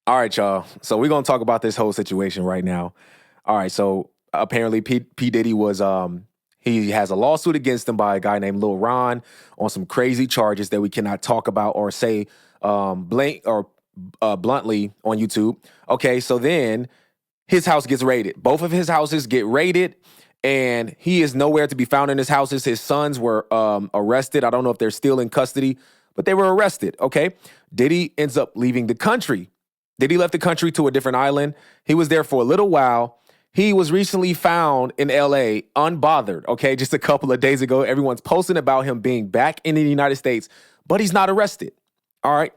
All right, y'all. So we're gonna talk about this whole situation right now. All right. So apparently, P Diddy was he has a lawsuit against him by a guy named Lil Ron on some crazy charges that we cannot talk about or say bluntly on YouTube. Okay. So then his house gets raided. Both of his houses get raided, and he is nowhere to be found in his houses. His sons were arrested. I don't know if they're still in custody, but they were arrested. Okay. Diddy ends up leaving the country. Diddy left the country to a different island. He was there for a little while. He was recently found in LA, unbothered, okay, just a couple of days ago. Everyone's posting about him being back in the United States, but he's not arrested. All right.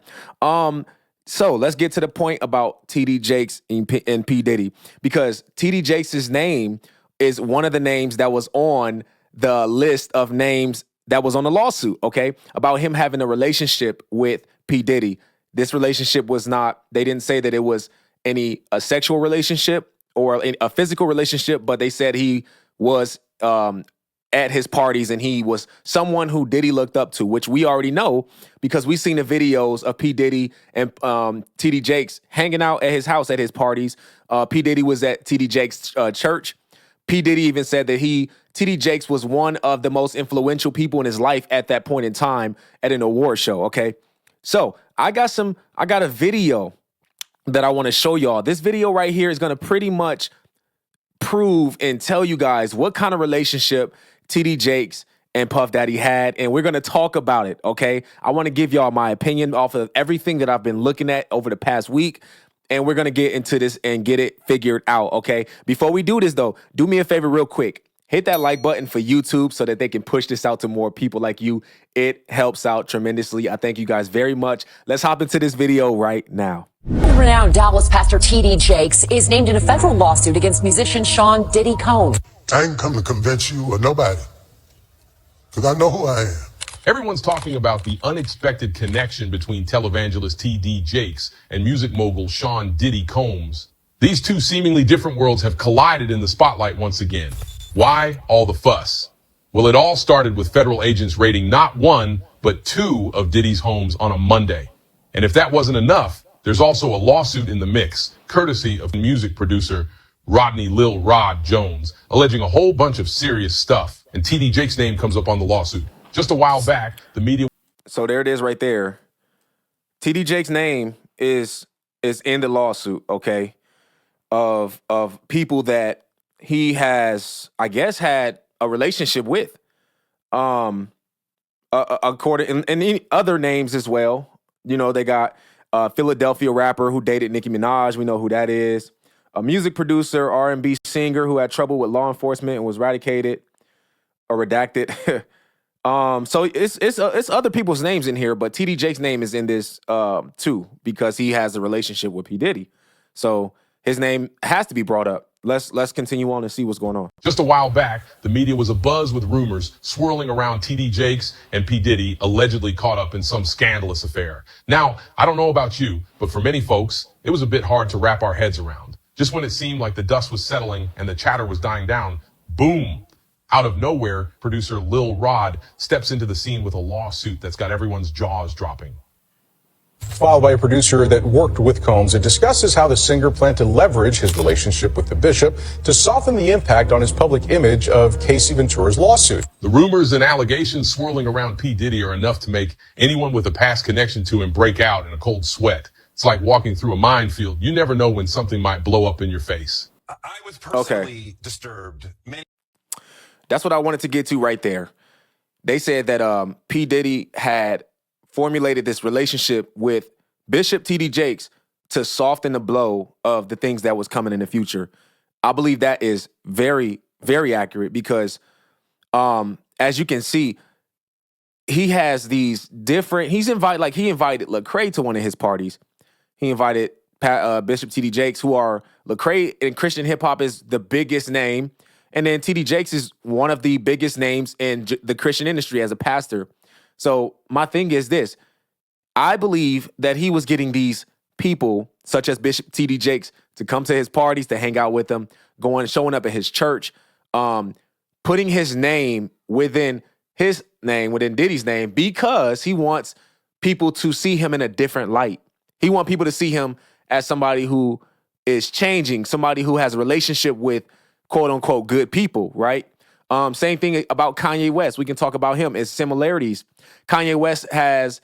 So let's get to the point about TD Jakes and P. Diddy, because TD Jakes' name is one of the names that was on the list of names that was on the lawsuit, okay, about him having a relationship with P. Diddy. This relationship was not, they didn't say that it was a sexual relationship or a physical relationship, but they said he was at his parties and he was someone who Diddy looked up to, which we already know because we've seen the videos of P. Diddy and TD Jakes hanging out at his house at his parties. P. Diddy was at TD Jakes' church. P. Diddy even said that TD Jakes was one of the most influential people in his life at that point in time at an award show, okay? So I got a video that I want to show y'all. This video right here is going to pretty much prove and tell you guys what kind of relationship TD Jakes and Puff Daddy had, and we're going to talk about it, okay? I want to give y'all my opinion off of everything that I've been looking at over the past week, and we're going to get into this and get it figured out, okay? Before we do this, though, do me a favor real quick. Hit that like button for YouTube so that they can push this out to more people like you. It helps out tremendously. I thank you guys very much. Let's hop into this video right now. Renowned Dallas pastor T.D. Jakes is named in a federal lawsuit against musician Sean Diddy Combs. I ain't come to convince you or nobody, because I know who I am. Everyone's talking about the unexpected connection between televangelist T.D. Jakes and music mogul Sean Diddy Combs. These two seemingly different worlds have collided in the spotlight once again. Why all the fuss? Well, it all started with federal agents raiding not one, but two of Diddy's homes on a Monday. And if that wasn't enough, there's also a lawsuit in the mix, courtesy of music producer Rodney Lil Rod Jones, alleging a whole bunch of serious stuff. And TD Jakes' name comes up on the lawsuit. Just a while back, the media... So there it is right there. TD Jakes' name is in the lawsuit, okay, of people that he has, I guess, had a relationship with. According and any other names as well. You know, they got a Philadelphia rapper who dated Nicki Minaj. We know who that is. A music producer, R&B singer who had trouble with law enforcement and was redacted. So it's other people's names in here, but TD Jakes' name is in this too because he has a relationship with P. Diddy. So his name has to be brought up. Let's continue on and see what's going on. Just a while back, the media was abuzz with rumors swirling around TD Jakes and P. Diddy allegedly caught up in some scandalous affair. Now, I don't know about you, but for many folks, it was a bit hard to wrap our heads around. Just when it seemed like the dust was settling and the chatter was dying down, boom! Out of nowhere, producer Lil Rod steps into the scene with a lawsuit that's got everyone's jaws dropping. Filed by a producer that worked with Combs, it discusses how the singer planned to leverage his relationship with the bishop to soften the impact on his public image of Casey Ventura's lawsuit. The rumors and allegations swirling around P. Diddy are enough to make anyone with a past connection to him break out in a cold sweat. It's like walking through a minefield. You never know when something might blow up in your face. I was personally disturbed. That's what I wanted to get to right there. They said that P. Diddy had formulated this relationship with Bishop TD Jakes to soften the blow of the things that was coming in the future. I believe that is very, very accurate because as you can see, he has these different, he invited Lecrae to one of his parties. He invited Bishop TD Jakes, who are Lecrae in Christian hip hop is the biggest name. And then TD Jakes is one of the biggest names in the Christian industry as a pastor. So my thing is this. I believe that he was getting these people, such as Bishop TD Jakes, to come to his parties, to hang out with him, showing up at his church, putting his name within Diddy's name, because he wants people to see him in a different light. He wants people to see him as somebody who is changing, somebody who has a relationship with quote unquote good people, right? Same thing about Kanye West. We can talk about him as similarities. Kanye West has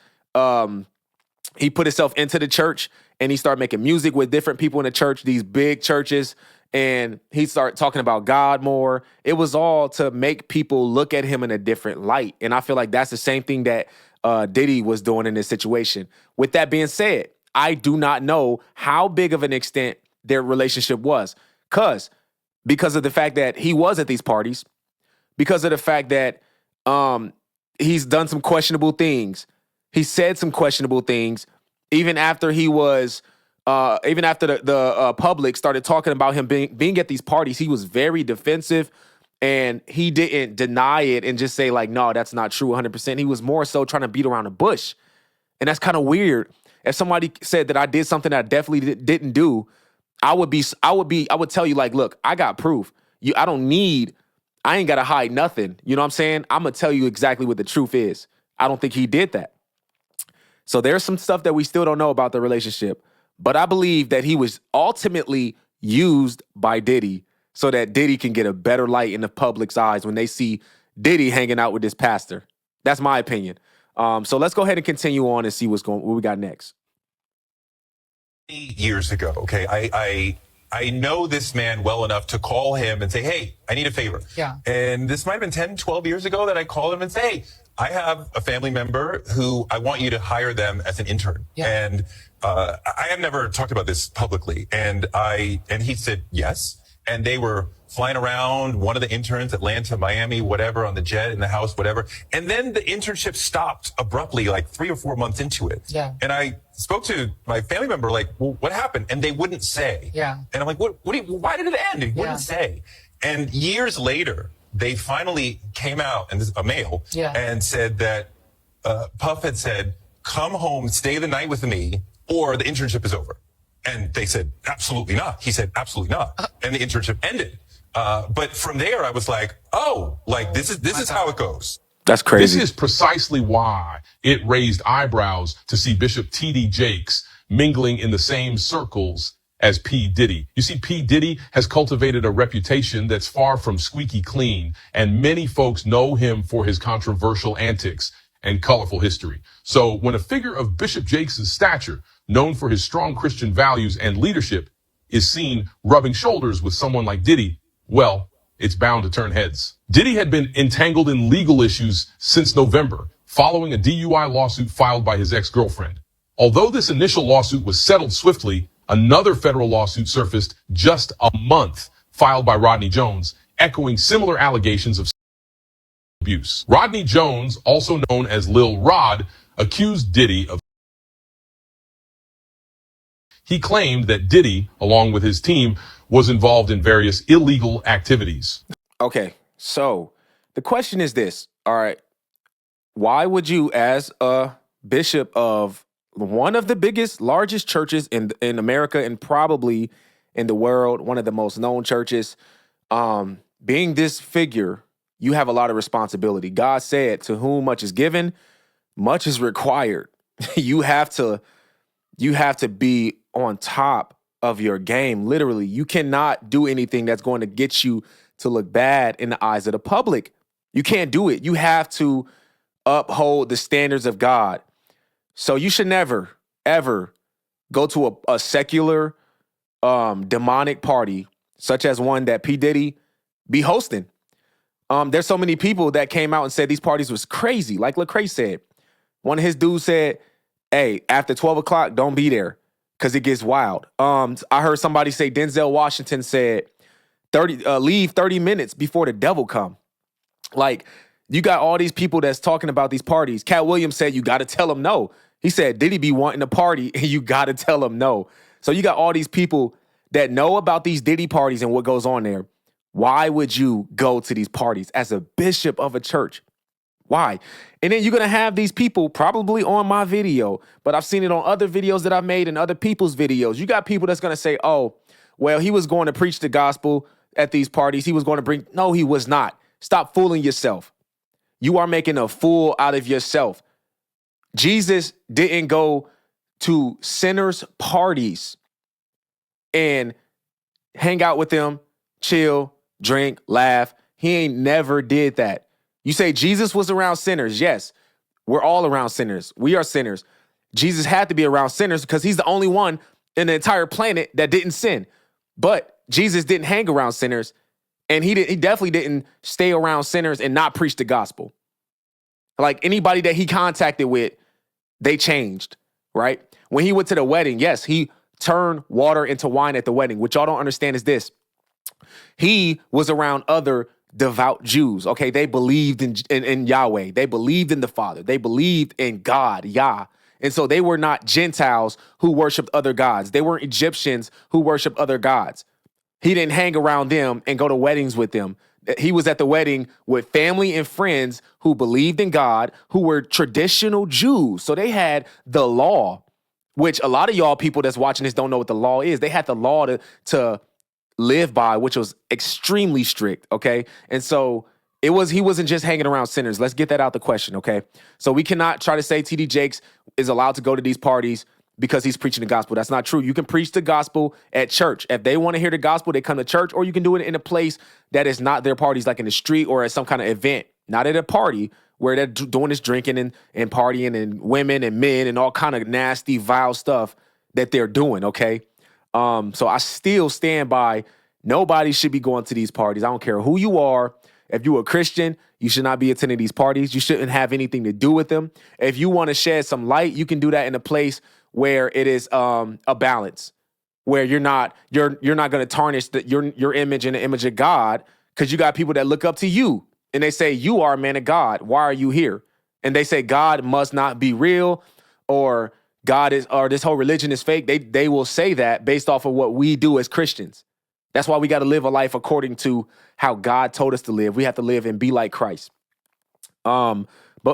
he put himself into the church and he started making music with different people in the church, these big churches, and he started talking about God more. It was all to make people look at him in a different light. And I feel like that's the same thing that Diddy was doing in this situation. With that being said, I do not know how big of an extent their relationship was. Because of the fact that he was at these parties, because of the fact that he's done some questionable things. He said some questionable things, even after he was, even after the public started talking about him being at these parties. He was very defensive, and he didn't deny it and just say like, no, that's not true 100%. He was more so trying to beat around the bush, and that's kind of weird. If somebody said that I did something that I definitely didn't do, I would tell you like, look, I got proof. I ain't got to hide nothing. You know what I'm saying? I'm going to tell you exactly what the truth is. I don't think he did that. So there's some stuff that we still don't know about the relationship, but I believe that he was ultimately used by Diddy so that Diddy can get a better light in the public's eyes when they see Diddy hanging out with this pastor. That's my opinion. So let's go ahead and continue on and see what we got next. Years ago, okay, I know this man well enough to call him and say, hey, I need a favor. Yeah. And this might have been 10, 12 years ago that I called him and say, hey, I have a family member who I want you to hire them as an intern. Yeah. And I have never talked about this publicly. And he said yes. And they were flying around, one of the interns, Atlanta, Miami, whatever, on the jet, in the house, whatever. And then the internship stopped abruptly, like 3 or 4 months into it. Yeah. And I spoke to my family member, like, well, what happened? And they wouldn't say. Yeah. And I'm like, why did it end? He wouldn't say. And years later, they finally came out, and this is a male, and said that Puff had said, come home, stay the night with me, or the internship is over. And they said, absolutely not. He said, absolutely not. And the internship ended. But from there, I was like, oh, like this is how it goes. That's crazy. This is precisely why it raised eyebrows to see Bishop T.D. Jakes mingling in the same circles as P. Diddy. You see, P. Diddy has cultivated a reputation that's far from squeaky clean, and many folks know him for his controversial antics and colorful history. So when a figure of Bishop Jakes' stature, known for his strong Christian values and leadership, is seen rubbing shoulders with someone like Diddy, well, it's bound to turn heads. Diddy had been entangled in legal issues since November, following a DUI lawsuit filed by his ex-girlfriend. Although this initial lawsuit was settled swiftly, another federal lawsuit surfaced just a month, filed by Rodney Jones, echoing similar allegations of abuse. Rodney Jones, also known as Lil Rod, accused Diddy of. He claimed that Diddy, along with his team, was involved in various illegal activities. Okay, so the question is this, all right, why would you, as a bishop of one of the biggest, largest churches in America and probably in the world, one of the most known churches, being this figure, you have a lot of responsibility. God said, to whom much is given, much is required. You have to be on top of your game. Literally, you cannot do anything that's going to get you to look bad in the eyes of the public. You can't do it. You have to uphold the standards of God. So you should never, ever go to a secular, demonic party, such as one that P. Diddy be hosting. There's so many people that came out and said these parties was crazy. Like Lecrae said, one of his dudes said, hey, after 12 o'clock, don't be there because it gets wild. I heard somebody say Denzel Washington said, leave 30 minutes before the devil come. Like, you got all these people that's talking about these parties. Cat Williams said you got to tell them no. He said Diddy be wanting to party and you got to tell them no. So you got all these people that know about these Diddy parties and what goes on there. Why would you go to these parties as a bishop of a church? Why? And then you're going to have these people probably on my video, but I've seen it on other videos that I've made and other people's videos. You got people that's going to say, oh, well, he was going to preach the gospel at these parties. He was going to bring. No, he was not. Stop fooling yourself. You are making a fool out of yourself. Jesus didn't go to sinners' parties. and hang out with them, chill, drink, laugh. He ain't never did that. You say Jesus was around sinners. Yes, we're all around sinners. We are sinners. Jesus had to be around sinners because he's the only one in the entire planet that didn't sin. But Jesus didn't hang around sinners, and he definitely didn't stay around sinners and not preach the gospel. Like anybody that he contacted with, they changed, right? When he went to the wedding, yes, he turned water into wine at the wedding. What y'all don't understand is this. He was around other devout Jews, okay? They believed in Yahweh. They believed in the Father. They believed in God, Yah. And so they were not Gentiles who worshiped other gods. They weren't Egyptians who worshiped other gods. He didn't hang around them and go to weddings with them. He was at the wedding with family and friends who believed in God, who were traditional Jews. So they had the law, which a lot of y'all people that's watching this don't know what the law is. They had the law to live by, which was extremely strict, okay? And so he wasn't just hanging around sinners. Let's get that out the question, okay? So we cannot try to say TD Jakes is allowed to go to these parties because he's preaching the gospel. That's not true. You can preach the gospel at church. If they want to hear the gospel, they come to church, or you can do it in a place that is not their parties, like in the street or at some kind of event, not at a party where they're doing this drinking and partying and women and men and all kind of nasty, vile stuff that they're doing, okay? So I still stand by nobody should be going to these parties. I don't care who you are. If you're a Christian, you should not be attending these parties. You shouldn't have anything to do with them. If you want to shed some light, you can do that in a place where it is a balance, where you're not going to tarnish your image and the image of God, because you got people that look up to you and they say, you are a man of God. Why are you here? And they say God must not be real, or this whole religion is fake. They will say that based off of what we do as Christians. That's why we got to live a life according to how God told us to live. We have to live and be like Christ. But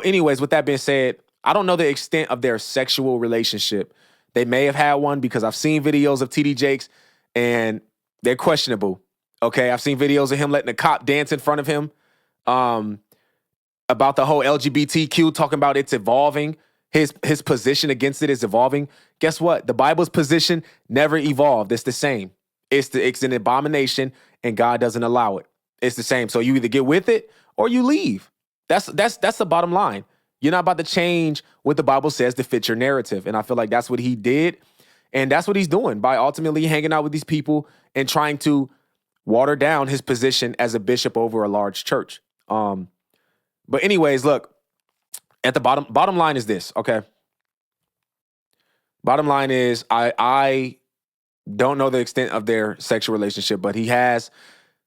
anyways, with that being said, I don't know the extent of their sexual relationship. They may have had one, because I've seen videos of TD Jakes and they're questionable. Okay, I've seen videos of him letting a cop dance in front of him. About the whole LGBTQ, talking about it's evolving. His position against it is evolving. Guess what? The Bible's position never evolved. It's the same. It's an abomination, and God doesn't allow it. It's the same. So you either get with it or you leave. That's the bottom line. You're not about to change what the Bible says to fit your narrative. And I feel like that's what he did. And that's what he's doing by ultimately hanging out with these people and trying to water down his position as a bishop over a large church. But anyways, look, at the bottom line is this, okay? Bottom line is I don't know the extent of their sexual relationship, but he has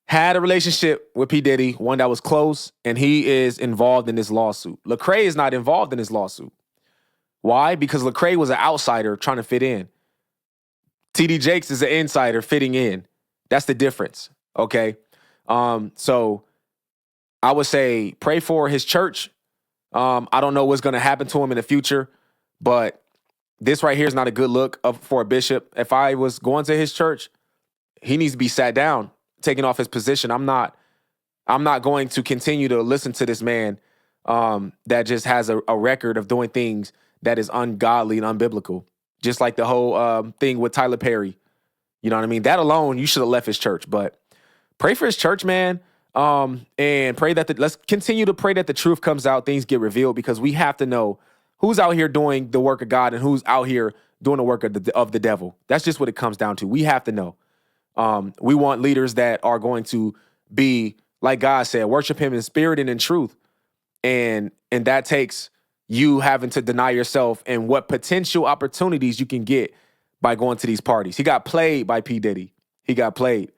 had a relationship with P. Diddy, one that was close, and he is involved in this lawsuit. Lecrae is not involved in this lawsuit. Why? Because Lecrae was an outsider trying to fit in. TD Jakes is an insider fitting in. That's the difference, okay? So I would say pray for his church. I don't know what's going to happen to him in the future, but this right here is not a good look for a bishop. If I was going to his church, he needs to be sat down, taking off his position. I'm not going to continue to listen to this man that just has a record of doing things that is ungodly and unbiblical. Just like the whole thing with Tyler Perry. You know what I mean? That alone, you should have left his church. But pray for his church, man. And pray that let's continue to pray that the truth comes out, things get revealed, because we have to know who's out here doing the work of God and who's out here doing the work of the devil. That's just what it comes down to. We have to know. We want leaders that are going to be, like God said, worship him in spirit and in truth. And that takes you having to deny yourself and what potential opportunities you can get by going to these parties. He got played by P. Diddy. He got played.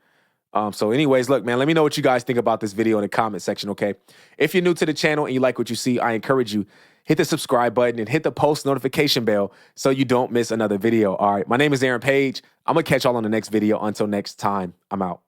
So anyways, look, man, let me know what you guys think about this video in the comment section, okay? If you're new to the channel and you like what you see, I encourage you, hit the subscribe button and hit the post notification bell so you don't miss another video. All right, my name is Aaron Page. I'm going to catch y'all on the next video. Until next time, I'm out.